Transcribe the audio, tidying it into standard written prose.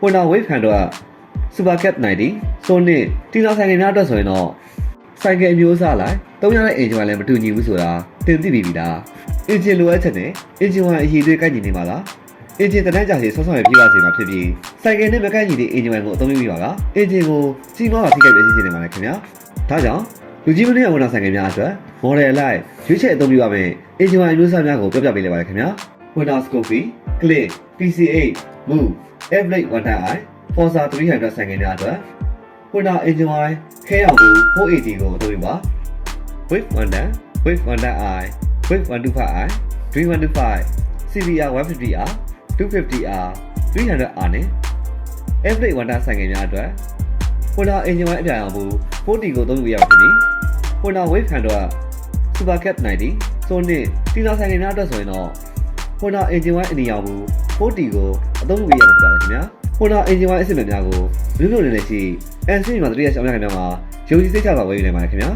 Honda Wave ခံတော့ Super Cap 90 Sonic တီလာဆိုင်ကများအတွက်ဆိုရင်တော့ဆိုင်ကအမျိုးအစားလိုက်သုံးရတဲ့အင်ဂျင်ဝိုင်လည်းမတူညီဘူးဆိုတာတင်သိပြီလားအင်ဂျင်လိုအပ်ချက်နဲ့အင်ဂျင်ဝိုင်အရည်အသွေးကိုက်ညီနေပါလားအင်ဂျင်တန်းကြစီဆော့ဆော့ရပြပါစေမှာဖြစ်ပြီးဆိုင်ကနဲ့မကိုက်ညီတဲ့အင်ဂျင်ဝိုင်ကိုအသုံးပြုပြီးပါကအင်ဂျင်ကိုကြီးမားတာထိခိုက်ပဲရှိနေမှာလေခင်ဗျာဒါကြောင့်လူကြီးမင်းရဲ့ဝန်ထမ်းဆိုင်ကများအတွက် model လိုက်ရွေးချယ်အသုံးပြုရမယ့်အင်ဂျင်ဝိုင်အမျိုးအစားများကိုပြောပြပေးလိုက်ပါမယ်ခင်ဗျာ Honda Scoopy Click PC8 Move Airblade 110i Forza 300ဆိုင်ကများအတွက်Honda engine wine ခဲအောင်ကို 480 ကိုအသုံးပြုပါ Wave 110 Wave 110i Wave 125i Dream 125 CBR 150R 250R 300R နဲ့ Airblade 110ဆိုင်ကများအတွက်Honda engine wine အပြာရောင်ကို40ကိုအသုံးပြုရပါဖြစ်ပြီးHonda Wave ခံတော့ Super Cap 90 Sonic တီလာဆိုင်ကများအတွက်ဆိုရင်တော့ Honda engine wine အနီရောင်ကို40ကိုအသုံးပြုရမှာဖြစ်ပါတယ်ခင်ဗျာHonda engine wine အဆင့်များကိုလူလူနေနေရှိ NC မှာတတိယရှောင်းများခင်ဗျာမှာယုံကြည်စိတ်ချစွာဝယ်ယူနိုင်ပါတယ်ခင်ဗျာ